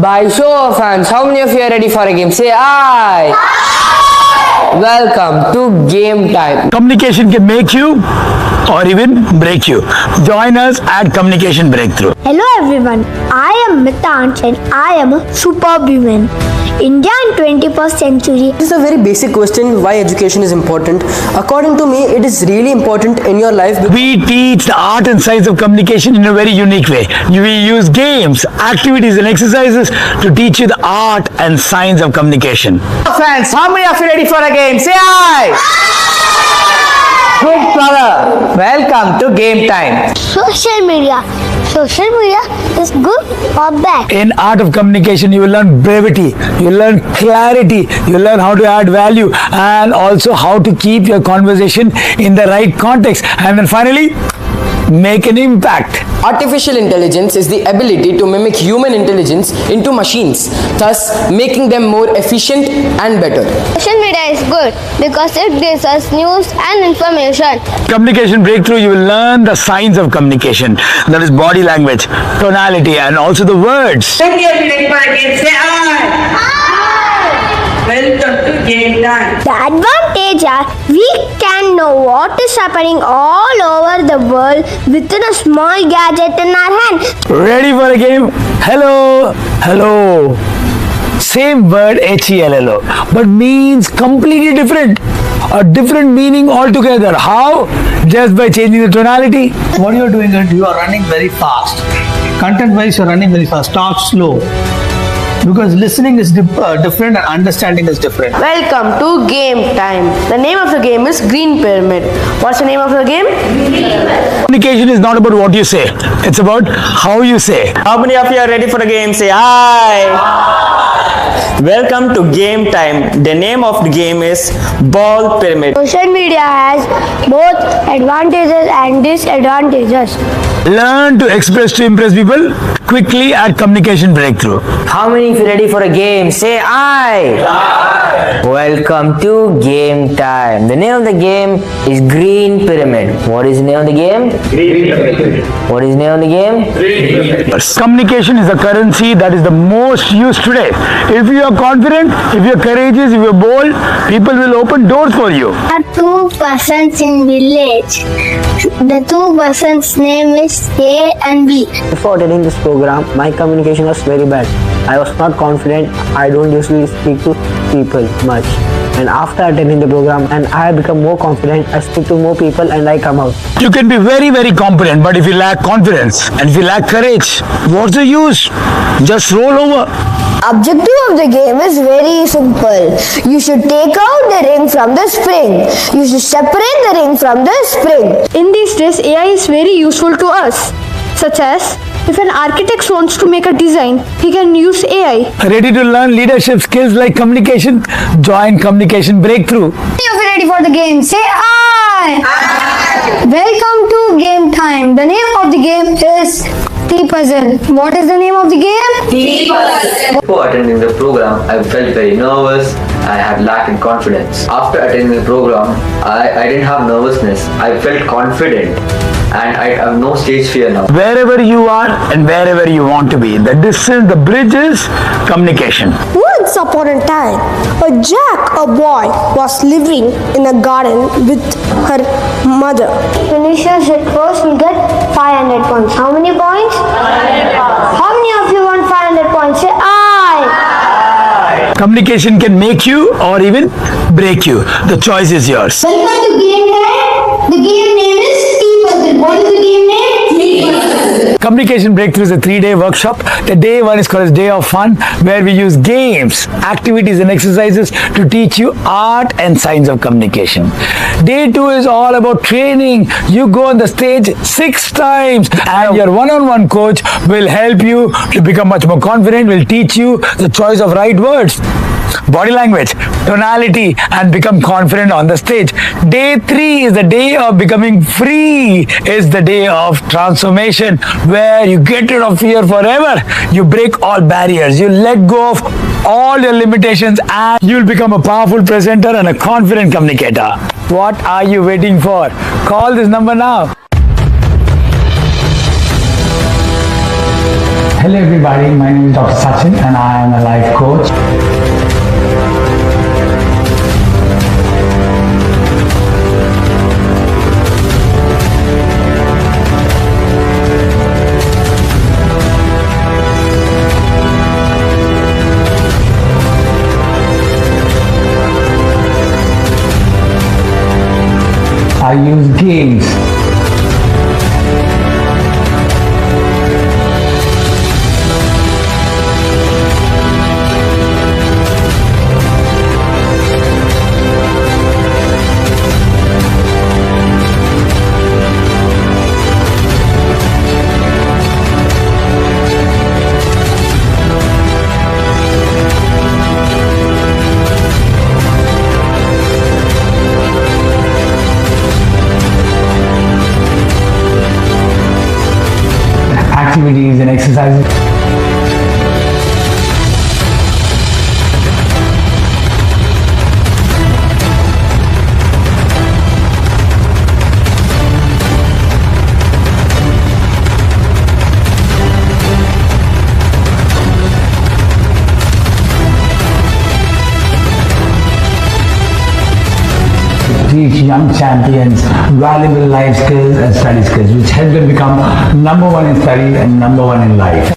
By show of hands, how many of you are ready for a game? Say aye. Welcome to game time. Communication can make you or even break you. Join us at Communication Breakthrough. Hello everyone, I am Mitansh and I am a superwoman. India in 21st century. This is a very basic question, why education is important. According to me, it is really important in your life. We teach the art and science of communication in a very unique way. We use games, activities and exercises to teach you the art and science of communication. Friends, how many of you ready for a game? Say aye. Good brother. Welcome to game time. Social media. Social media is good or bad? In art of communication, you will learn brevity, you will learn clarity, you will learn how to add value and also how to keep your conversation in the right context. And then finally, make an impact. Artificial intelligence is the ability to mimic human intelligence into machines, thus making them more efficient and better. Social media is good because it gives us news and information. Communication Breakthrough, you will learn the science of communication. That is body language, tonality and also the words. How many of you ready for a game? Say aye. Welcome to game time. The advantage are we can know what is happening all over the world within a small gadget in our hand. Ready for a game? Hello, hello. Same word HELLO, but means completely different. A different meaning altogether. How? Just by changing the tonality. What you are doing is you are running very fast. Content wise, you are running very fast. Talk slow. Because listening is different and understanding is different. Welcome to game time. The name of the game is Green Pyramid. What's the name of the game? Communication is not about what you say. It's about how you say. How many of you are ready for the game? Say aye. Welcome to game time. The name of the game is Ball Pyramid. Social media has both advantages and disadvantages. Learn to express to impress people quickly at Communication Breakthrough. How many of you ready for a game? Say aye. Aye. Welcome to game time. The name of the game is Green Pyramid. What is the name of the game? Green Pyramid. What is the name of the game? Green Pyramid. Communication is a currency that is the most used today. If you are confident, if you are courageous, if you are bold, people will open doors for you. There are two persons in village. The two persons' name is A and B. Before attending this program, my communication was very bad. I was not confident. I don't usually speak to people much. And after attending the program, and I have become more confident, I speak to more people and I come out. You can be very, very competent, but if you lack confidence and if you lack courage, what's the use? Just roll over. Objective of the game is very simple. You should take out the ring from the spring. You should separate the ring from the spring. In these days, AI is very useful to us, such as if an architect wants to make a design, he can use AI. Ready to learn leadership skills like communication? Join Communication Breakthrough. If you're ready for the game, say aye. Aye. Welcome to game time. The name of the game is T-Puzzle. What is the name of the game? T-Puzzle. Before attending the program, I felt very nervous. I had lacked in confidence. After attending the program, I didn't have nervousness. I felt confident. And I have no stage fear now. Wherever you are and wherever you want to be, the distance, the bridge is communication. Once upon a time, a boy, was living in a garden with her mother. Finishes it first, we get 500 points. How many points? 500 points. How many of you want 500 points? Say aye. Communication can make you or even break you. The choice is yours. Welcome to game time. The game name is T-Puzzle. What is the game name? T-Puzzle. Communication Breakthrough is a 3-day workshop. The day one is called as Day of Fun, where we use games, activities and exercises to teach you art and science of communication. Day 2 is all about training. You go on the stage 6 times and your one-on-one coach will help you to become much more confident, will teach you the choice of right words, body language, tonality and become confident on the stage. Day 3 is the day of becoming free. It's the day of transformation where you get rid of fear forever. You break all barriers. You let go of all your limitations and you'll become a powerful presenter and a confident communicator. What are you waiting for? Call this number now. Hello everybody, my name is Dr. Sachin and I am a life coach. I use games. Activities and exercises. Teach young champions valuable life skills and study skills which help them become number one in study and number one in life.